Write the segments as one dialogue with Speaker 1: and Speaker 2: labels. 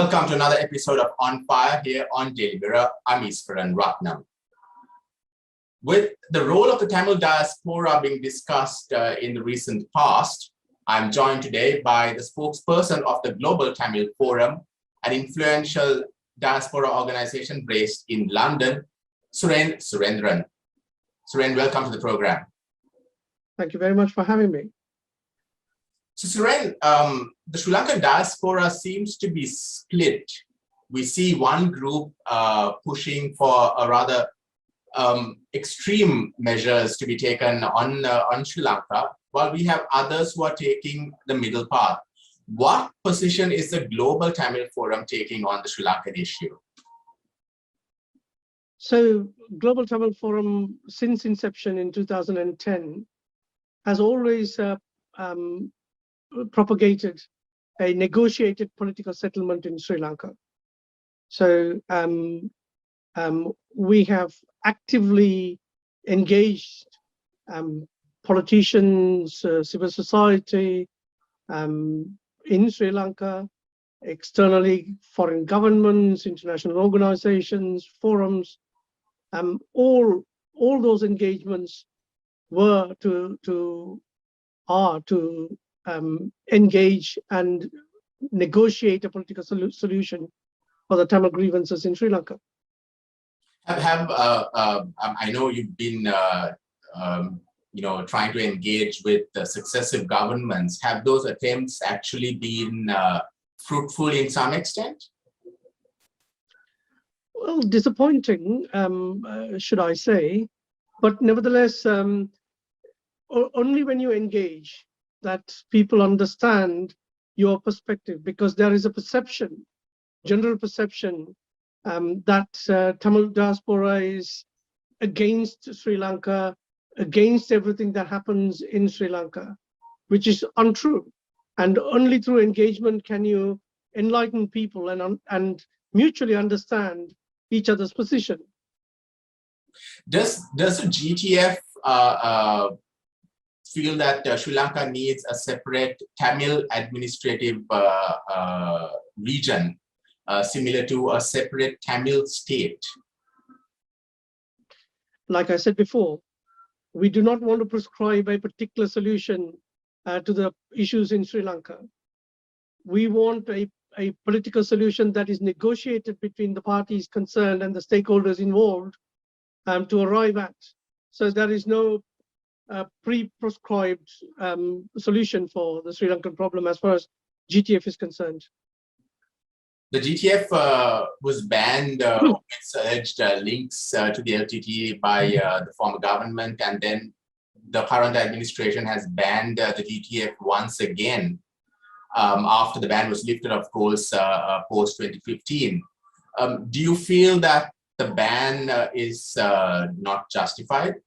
Speaker 1: Welcome to another episode of On Fire here on Daily Mirror. I'm Easwaran Rutnam. With the role of the Tamil diaspora being discussed in the recent past, I'm joined today by the spokesperson of the Global Tamil Forum, an influential diaspora organization based in London, Surendiran. Suren, welcome to the program.
Speaker 2: Thank you very much for having me.
Speaker 1: So Suren, the Sri Lankan diaspora seems to be split. We see one group pushing for a rather extreme measures to be taken on Sri Lanka, while we have others who are taking the middle path. What position is the Global Tamil Forum taking on the Sri Lankan issue?
Speaker 2: So, Global Tamil Forum, since inception in 2010, has always propagated a negotiated political settlement in Sri Lanka. So we have actively engaged politicians, civil society in Sri Lanka, externally foreign governments, international organizations, forums. All those engagements were to engage and negotiate a political solution for the Tamil grievances in Sri Lanka.
Speaker 1: I know you've been trying to engage with successive governments. Have those attempts actually been fruitful in some extent?
Speaker 2: Well, disappointing, should I say, but nevertheless, only when you engage that people understand your perspective, because there is a perception, general perception, that Tamil diaspora is against Sri Lanka, against everything that happens in Sri Lanka, which is untrue. And only through engagement can you enlighten people and mutually understand each other's position.
Speaker 1: Does the GTF feel that Sri Lanka needs a separate Tamil administrative region, similar to a separate Tamil state?
Speaker 2: Like I said before, we do not want to prescribe a particular solution to the issues in Sri Lanka. We want a political solution that is negotiated between the parties concerned and the stakeholders involved to arrive at. So there is no pre-prescribed solution for the Sri Lankan problem as far as GTF is concerned.
Speaker 1: The GTF was banned with alleged links to the LTT by the former government, and then the current administration has banned the GTF once again after the ban was lifted, of course, post 2015. Do you feel that the ban is not justified?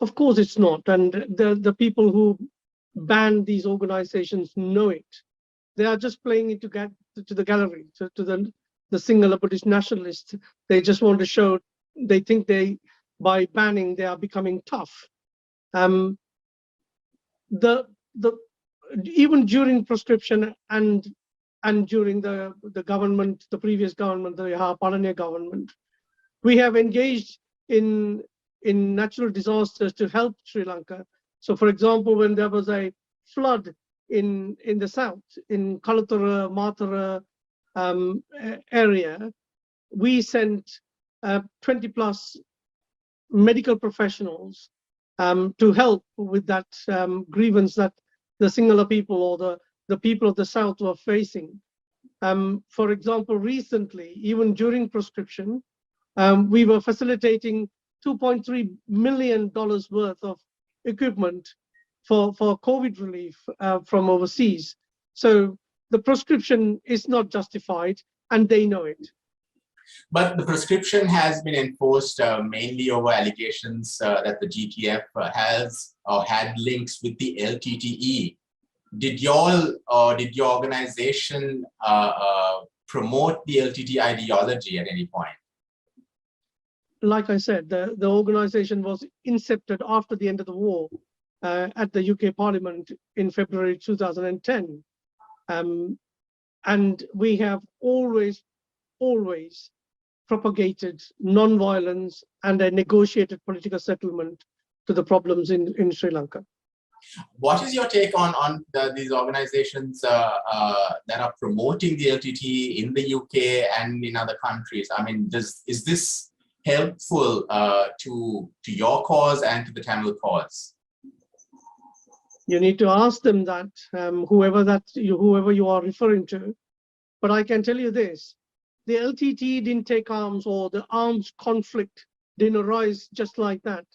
Speaker 2: Of course it's not, and the people who banned these organizations know it. They are just playing it to the gallery, to the singular British nationalists. They just want to show, they think by banning they are becoming tough. Even during proscription and during the government, the previous government, the Palania government, we have engaged in natural disasters to help Sri Lanka. So, for example, when there was a flood in the south, in Kalathura, Mathura area, we sent 20 plus medical professionals to help with that grievance that the Sinhala people or the people of the south were facing. For example, recently, even during proscription, we were facilitating $2.3 million worth of equipment for COVID relief from overseas. So the proscription is not justified, and they know it.
Speaker 1: But the proscription has been enforced mainly over allegations that the GTF has or had links with the LTTE. Did your organization promote the LTT ideology at any point?
Speaker 2: Like I said, the organization was incepted after the end of the war at the UK Parliament in February 2010. And we have always propagated non-violence and a negotiated political settlement to the problems in Sri Lanka.
Speaker 1: What is your take on these organizations that are promoting the LTT in the UK and in other countries? I mean, is this helpful to your cause and to the Tamil cause?
Speaker 2: You need to ask them that, whoever you are referring to. But I can tell you this: the LTT didn't take arms, or the arms conflict didn't arise just like that.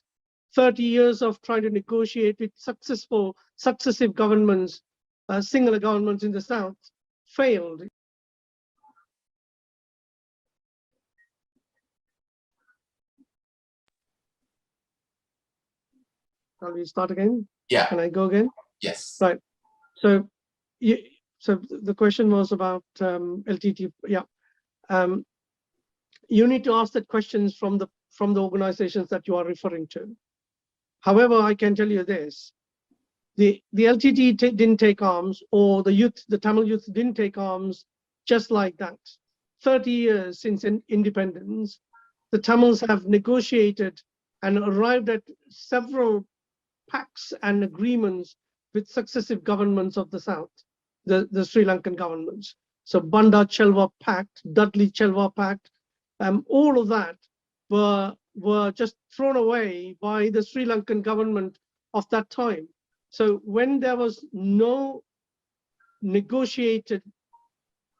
Speaker 2: 30 years of trying to negotiate with successive governments, singular governments in the South, failed. Shall we start again?
Speaker 1: Yeah.
Speaker 2: Can I go again?
Speaker 1: Yes.
Speaker 2: Right. So, so the question was about LTT. Yeah. You need to ask that questions from the organizations that you are referring to. However, I can tell you this: the LTT didn't take arms, or the Tamil youth didn't take arms just like that. 30 years since independence, the Tamils have negotiated and arrived at several pacts and agreements with successive governments of the South, the Sri Lankan governments. So Banda Chelwa Pact, Dudley Chelwa Pact, all of that were just thrown away by the Sri Lankan government of that time. So when there was no negotiated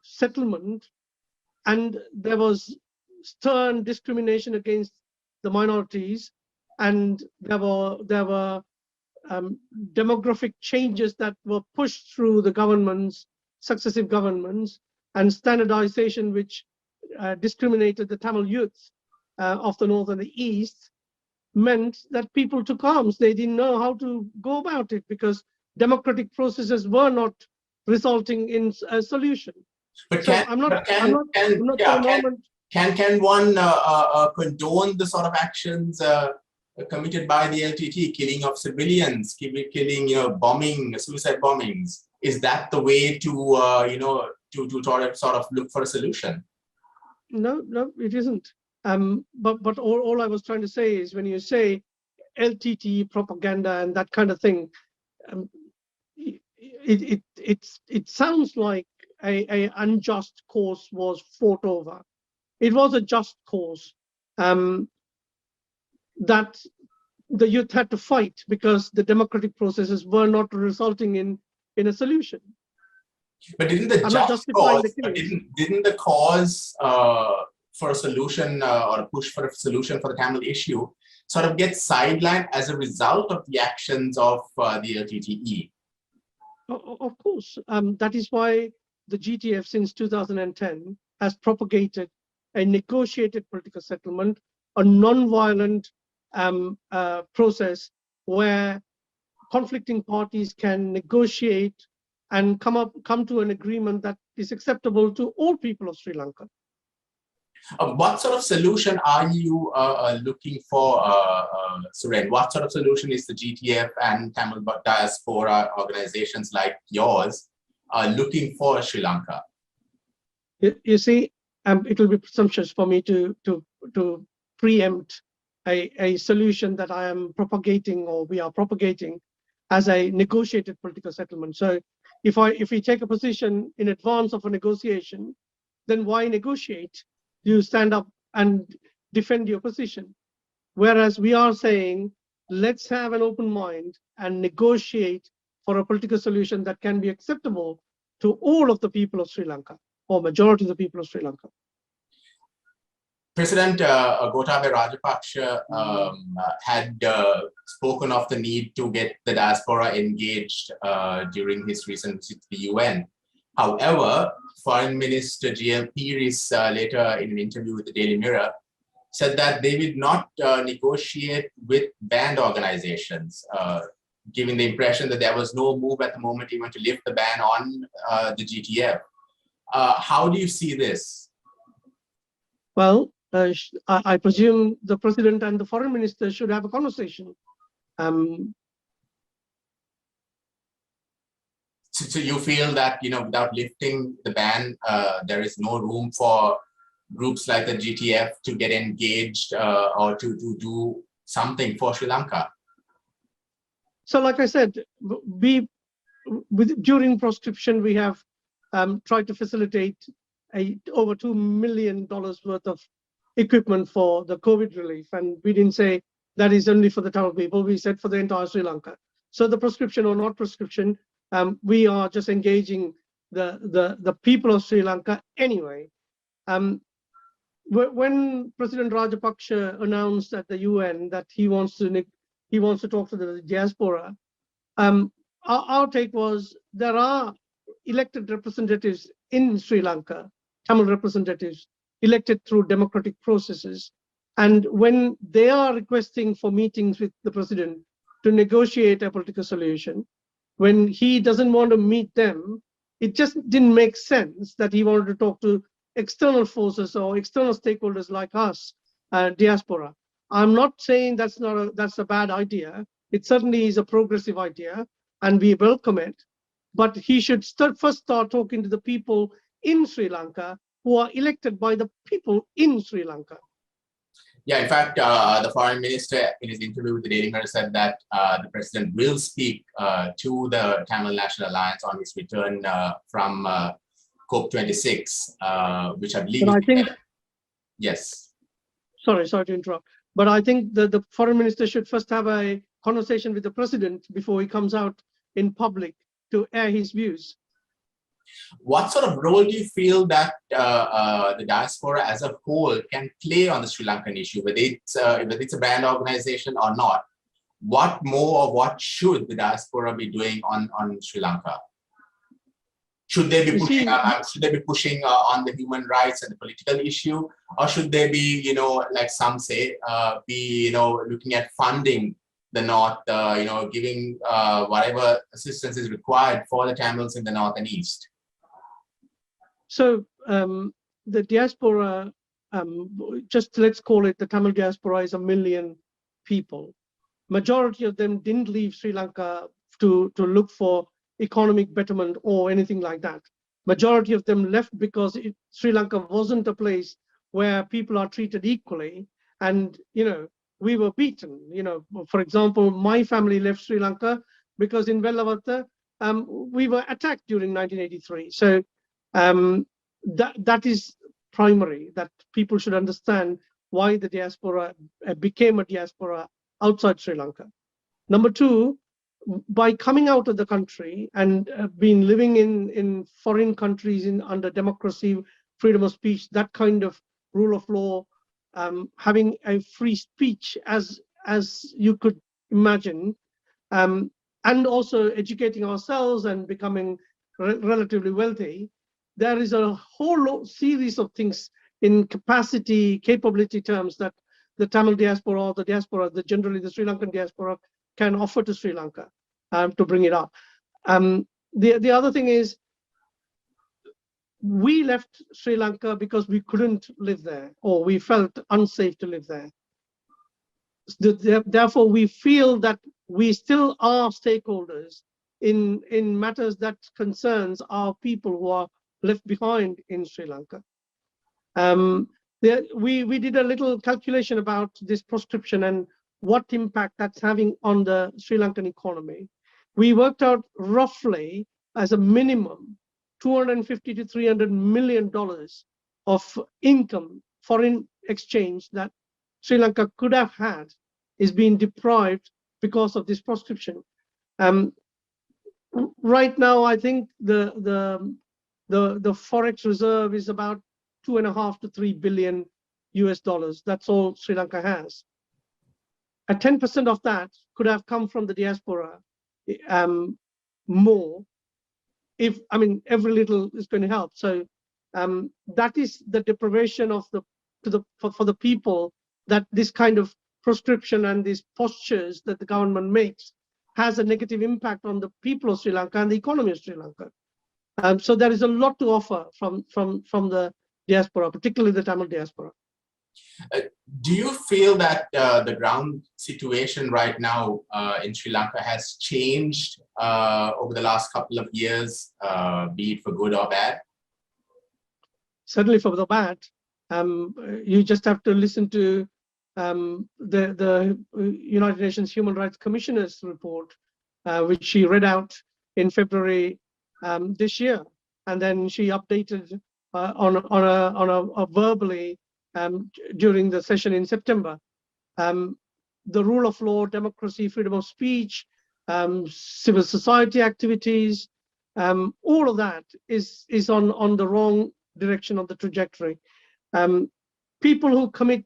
Speaker 2: settlement and there was stern discrimination against the minorities, and there were demographic changes that were pushed through the successive governments, and standardization which discriminated the Tamil youth of the North and the East, meant that people took arms. They didn't know how to go about it because democratic processes were not resulting in a solution.
Speaker 1: But
Speaker 2: So
Speaker 1: can one condone the sort of actions committed by the LTT, killing of civilians, killing, bombing, suicide bombings? Is that the way to to sort of look for a solution?
Speaker 2: No, it isn't. But all I was trying to say is, when you say LTT propaganda and that kind of thing, it sounds like a unjust cause was fought over. It was a just cause that the youth had to fight because the democratic processes were not resulting in a solution.
Speaker 1: But didn't the cause for a solution or a push for a solution for the Tamil issue sort of get sidelined as a result of the actions of the LTTE?
Speaker 2: Of course. That is why the GTF since 2010 has propagated a negotiated political settlement, a non-violent process where conflicting parties can negotiate and come to an agreement that is acceptable to all people of Sri Lanka.
Speaker 1: What sort of solution are you looking for, Suren? What sort of solution is the GTF and Tamil diaspora organizations like yours looking for Sri Lanka?
Speaker 2: You see, it will be presumptuous for me to preempt a solution that I am propagating, or we are propagating, as a negotiated political settlement. So if we take a position in advance of a negotiation, then why negotiate? You stand up and defend your position. Whereas we are saying, let's have an open mind and negotiate for a political solution that can be acceptable to all of the people of Sri Lanka, or majority of the people of Sri Lanka.
Speaker 1: President Gotabaya Rajapaksa had spoken of the need to get the diaspora engaged during his recent visit to the UN. However, Foreign Minister G.L. Peeris later in an interview with the Daily Mirror said that they will not negotiate with banned organizations, giving the impression that there was no move at the moment even to lift the ban on the GTF. How do you see this?
Speaker 2: Well, I presume the President and the Foreign Minister should have a conversation.
Speaker 1: So you feel that, without lifting the ban, there is no room for groups like the GTF to get engaged or to do something for Sri Lanka?
Speaker 2: So, like I said, during proscription, we have tried to facilitate over $2 million worth of equipment for the COVID relief. And we didn't say that is only for the Tamil people. We said for the entire Sri Lanka. So the prescription or not prescription, we are just engaging the people of Sri Lanka anyway. When President Rajapaksa announced at the UN that he wants to talk to the diaspora, our take was there are elected representatives in Sri Lanka, Tamil representatives elected through democratic processes. And when they are requesting for meetings with the president to negotiate a political solution, when he doesn't want to meet them, it just didn't make sense that he wanted to talk to external forces or external stakeholders like us, diaspora. I'm not saying that's a bad idea. It certainly is a progressive idea, and we welcome it. But he should first start talking to the people in Sri Lanka who are elected by the people in Sri Lanka.
Speaker 1: Yeah, in fact, the foreign minister in his interview with the Daily Mirror said that the president will speak to the Tamil National Alliance on his return from COP26, which I believe.
Speaker 2: But I think,
Speaker 1: yes.
Speaker 2: Sorry to interrupt. But I think the foreign minister should first have a conversation with the president before he comes out in public to air his views.
Speaker 1: What sort of role do you feel that the diaspora as a whole can play on the Sri Lankan issue, whether it's a banned organization or not? What more or what should the diaspora be doing on Sri Lanka? Should they be pushing? On the human rights and the political issue, or should they be, like some say, looking at funding the North, giving whatever assistance is required for the Tamils in the North and East?
Speaker 2: So the diaspora, just let's call it the Tamil diaspora, is 1 million people. Majority of them didn't leave Sri Lanka to look for economic betterment or anything like that. Majority of them left because Sri Lanka wasn't a place where people are treated equally. And, we were beaten. For example, my family left Sri Lanka because in Vellavata, we were attacked during 1983. So that is primary, that people should understand why the diaspora became a diaspora outside Sri Lanka. Number two, by coming out of the country and being living in foreign countries under democracy, freedom of speech, that kind of rule of law, having a free speech as you could imagine, and also educating ourselves and becoming relatively wealthy, there is a whole series of things in capacity, capability terms that the Tamil diaspora or the diaspora, generally the Sri Lankan diaspora, can offer to Sri Lanka to bring it up. The other thing is, we left Sri Lanka because we couldn't live there, or we felt unsafe to live there. Therefore, we feel that we still are stakeholders in matters that concerns our people who are left behind in Sri Lanka. We did a little calculation about this proscription and what impact that's having on the Sri Lankan economy. We worked out roughly as a minimum $250 to $300 million of income, foreign exchange, that Sri Lanka could have had is being deprived because of this proscription. Right now, I think the forex reserve is about $2.5 to $3 billion US dollars. That's all Sri Lanka has. 10% of that could have come from the diaspora, more. Every little is going to help. So that is the deprivation of for the people, that this kind of proscription and these postures that the government makes has a negative impact on the people of Sri Lanka and the economy of Sri Lanka. So there is a lot to offer from the diaspora, particularly the Tamil diaspora.
Speaker 1: Do you feel that the ground situation right now in Sri Lanka has changed over the last couple of years, be it for good or bad?
Speaker 2: Certainly for the bad. You just have to listen to the United Nations Human Rights Commissioner's report, which she read out in February this year, and then she updated on a verbally during the session in September. The rule of law, democracy, freedom of speech, civil society activities, all of that is on the wrong direction of the trajectory. People who commit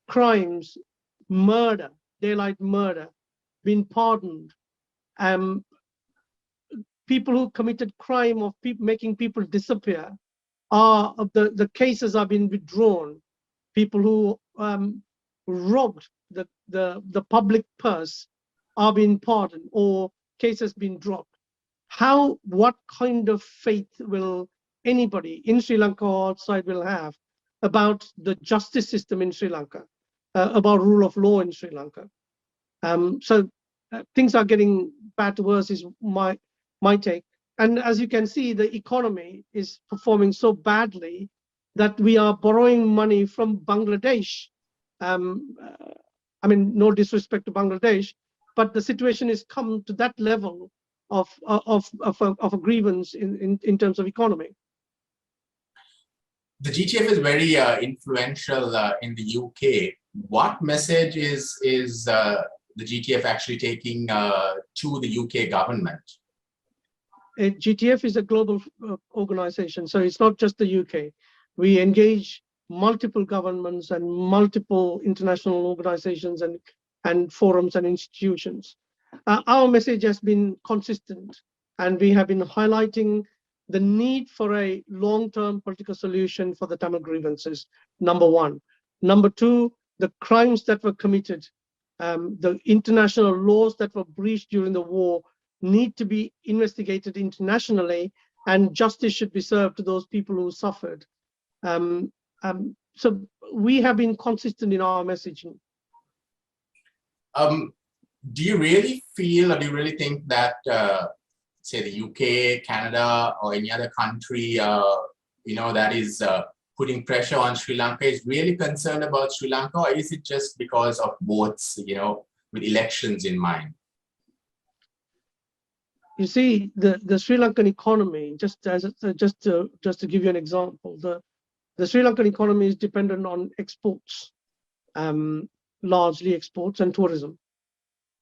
Speaker 2: crimes, murder, daylight murder, been pardoned. People who committed crime of making people disappear, the cases are being withdrawn. People who robbed the public purse are being pardoned, or cases being dropped. What kind of faith will anybody in Sri Lanka or outside will have about the justice system in Sri Lanka, about rule of law in Sri Lanka? So things are getting bad to worse is my take. And as you can see, the economy is performing so badly that we are borrowing money from Bangladesh. I mean, no disrespect to Bangladesh, but the situation has come to that level of a grievance in terms of economy.
Speaker 1: The GTF is very influential in the UK. What message is the GTF actually taking to the UK government?
Speaker 2: GTF is a global organization, so it's not just the UK. We engage multiple governments and multiple international organizations and forums and institutions. Our message has been consistent, and we have been highlighting the need for a long-term political solution for the Tamil grievances, number one. Number two, the crimes that were committed, the international laws that were breached during the war need to be investigated internationally, and justice should be served to those people who suffered. So we have been consistent in our messaging.
Speaker 1: Do you really feel, or do you really think that, say, the UK, Canada, or any other country, that is putting pressure on Sri Lanka is really concerned about Sri Lanka, or is it just because of votes, with elections in mind?
Speaker 2: You see, the Sri Lankan economy, just to give you an example, the Sri Lankan economy is dependent on exports, largely exports and tourism.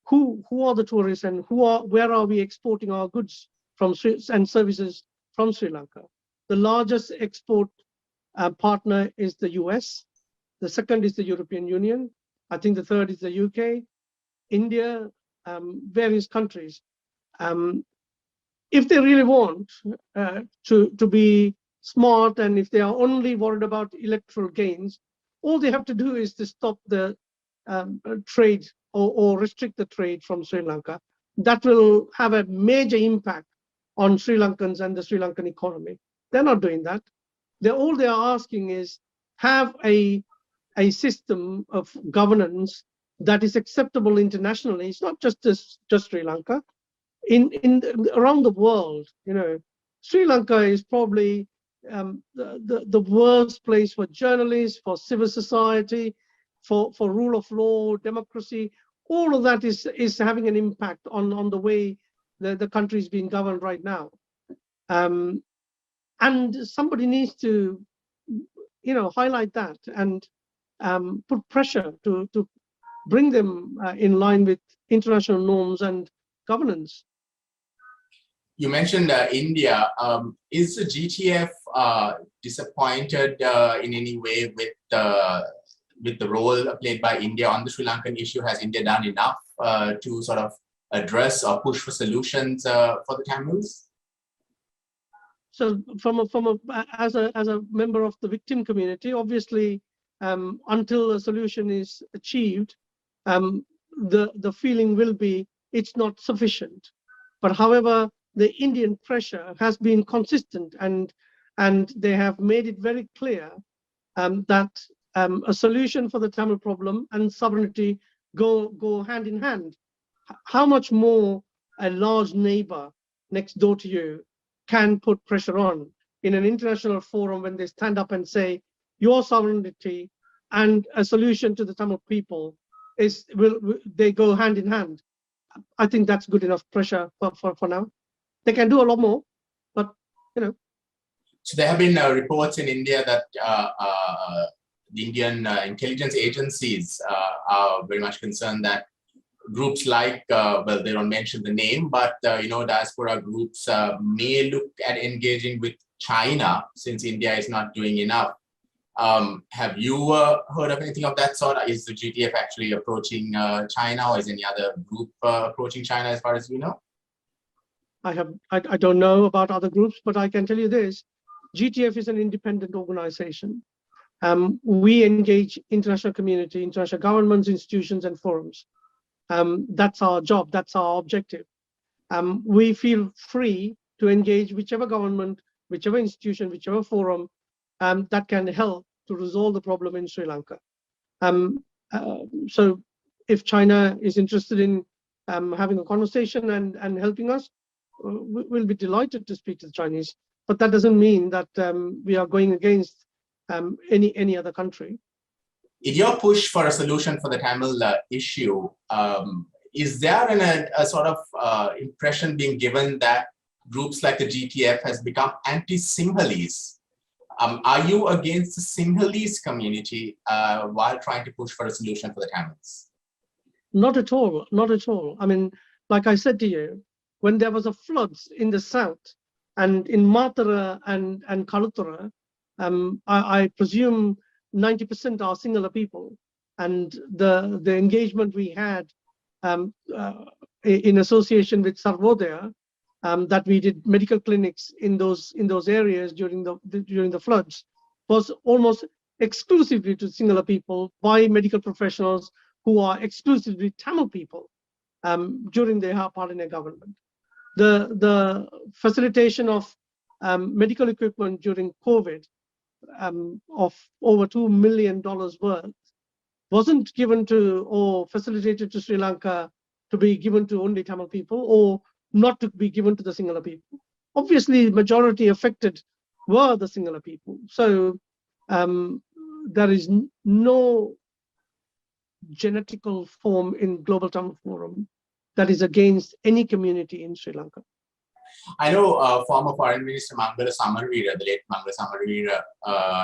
Speaker 2: Who are the tourists, and where are we exporting our goods from and services from Sri Lanka? The largest export partner is the US. The second is the European Union. I think the third is the UK, India, various countries. If they really want to be smart, and if they are only worried about electoral gains, all they have to do is to stop the trade or restrict the trade from Sri Lanka. That will have a major impact on Sri Lankans and the Sri Lankan economy. They're not doing that. All they are asking is have a system of governance that is acceptable internationally. It's not just Sri Lanka. Around the world, Sri Lanka is probably the worst place for journalists, for civil society, for rule of law, democracy. All of that is having an impact on the way the country is being governed right now. And somebody needs to, highlight that and put pressure to bring them in line with international norms and governance.
Speaker 1: You mentioned India. Is the GTF disappointed in any way with the role played by India on the Sri Lankan issue? Has India done enough to sort of address or push for solutions for the Tamils?
Speaker 2: So, as a member of the victim community, obviously, until a solution is achieved, the feeling will be it's not sufficient. But however, the Indian pressure has been consistent, and they have made it very clear that a solution for the Tamil problem and sovereignty go hand in hand. How much more a large neighbor next door to you can put pressure on in an international forum when they stand up and say your sovereignty and a solution to the Tamil people they go hand in hand. I think that's good enough pressure for now. They can do a lot more, but
Speaker 1: So there have been reports in India that the Indian intelligence agencies are very much concerned that groups like, well, they don't mention the name, but diaspora groups may look at engaging with China since India is not doing enough. Have you heard of anything of that sort? Is the GTF actually approaching China, or is any other group approaching China as far as you know?
Speaker 2: I don't know about other groups, but I can tell you this: GTF is an independent organization. We engage international community, international governments, institutions, and forums. That's our job. That's our objective. We feel free to engage whichever government, whichever institution, whichever forum that can help to resolve the problem in Sri Lanka. So if China is interested in having a conversation and helping us, we'll be delighted to speak to the Chinese. But that doesn't mean that we are going against any other country.
Speaker 1: In your push for a solution for the Tamil issue, is there a sort of impression being given that groups like the GTF has become anti-Sinhalese? Are you against the Sinhalese community while trying to push for a solution for the Tamils?
Speaker 2: Not at all, not at all. I mean, like I said to you, when there was a floods in the south and in Matara and Kalutura, I presume 90% are Sinhala people, and the engagement we had in association with Sarvodaya, that we did medical clinics in those areas during the floods, was almost exclusively to Sinhala people by medical professionals who are exclusively Tamil people during the Parliament government. The facilitation of medical equipment during COVID of over $2 million worth wasn't given to or facilitated to Sri Lanka to be given to only Tamil people or not to be given to the Sinhala people. Obviously, majority affected were the Sinhala people. So there is no genetical form in Global Tamil Forum that is against any community in Sri Lanka.
Speaker 1: I know former Foreign Minister Mangala Samarveera, the late Mangala Samarveera,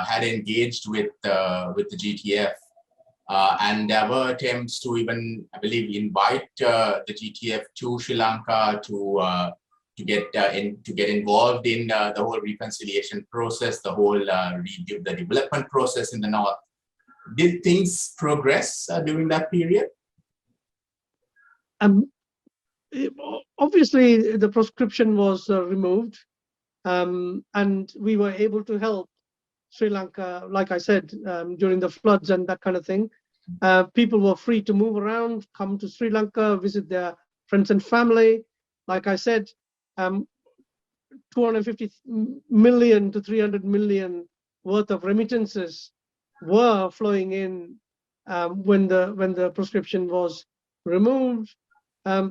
Speaker 1: had engaged with the GTF, and there were attempts to even, I believe, invite the GTF to Sri Lanka to get involved in the whole reconciliation process, the whole the development process in the north. Did things progress during that period?
Speaker 2: Obviously, the proscription was removed, and we were able to help Sri Lanka, like I said, during the floods and that kind of thing. People were free to move around, come to Sri Lanka, visit their friends and family. Like I said, 250 million to 300 million worth of remittances were flowing in when the proscription was removed.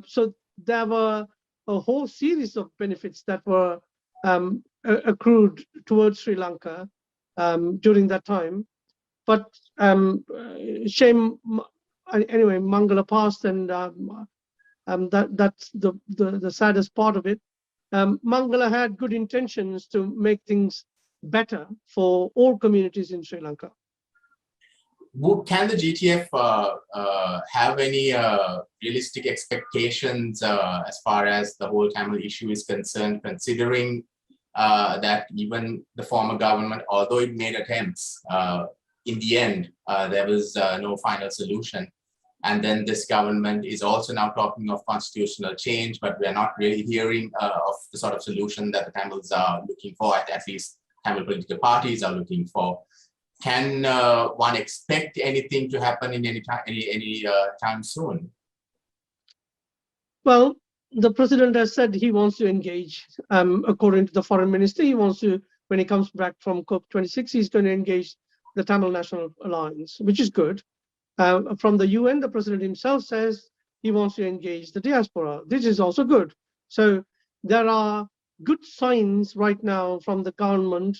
Speaker 2: So there were a whole series of benefits that were accrued towards Sri Lanka during that time. But shame, anyway, Mangala passed, and that's the saddest part of it. Mangala had good intentions to make things better for all communities in Sri Lanka.
Speaker 1: Can the GTF have any realistic expectations as far as the whole Tamil issue is concerned, considering that even the former government, although it made attempts, in the end, there was no final solution. And then this government is also now talking of constitutional change, but we're not really hearing of the sort of solution that the Tamils are looking for, at least Tamil political parties are looking for. Can one expect anything to happen in any time soon?
Speaker 2: Well, the president has said he wants to engage. According to the foreign minister, he wants to, when he comes back from COP26, he's going to engage the Tamil National Alliance, which is good. From the UN, the president himself says he wants to engage the diaspora. This is also good. So there are good signs right now from the government,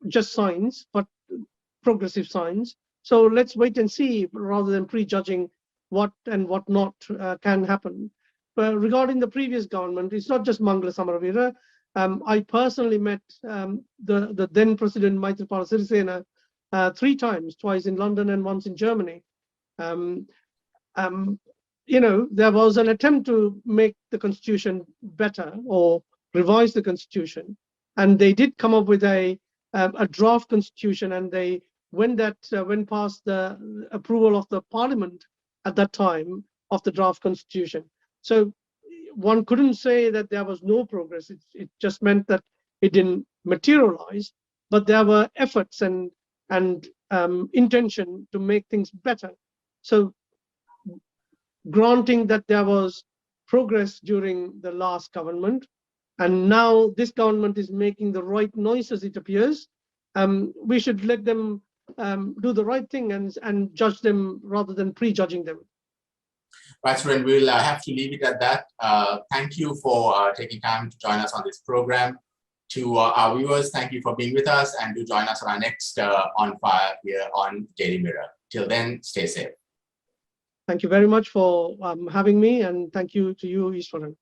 Speaker 2: just signs, but progressive signs. So let's wait and see rather than prejudging what and what not can happen. But regarding the previous government, it's not just Mangala Samaravira. I personally met the then President Maithripala Sirisena 3 times, twice in London and once in Germany. There was an attempt to make the constitution better or revise the constitution, and they did come up with a draft constitution, and they went past the approval of the parliament at that time of the draft constitution. So one couldn't say that there was no progress. It just meant that it didn't materialize, but there were efforts and intention to make things better. So granting that there was progress during the last government, and now this government is making the right noises, it appears, we should let them do the right thing and judge them rather than prejudging them.
Speaker 1: Right, Suren, we'll have to leave it at that. Thank you for taking time to join us on this program. To our viewers, thank you for being with us, and do join us on our next On Fire here on Daily Mirror. Till then, stay safe.
Speaker 2: Thank you very much for having me, and thank you to you, Easwaran.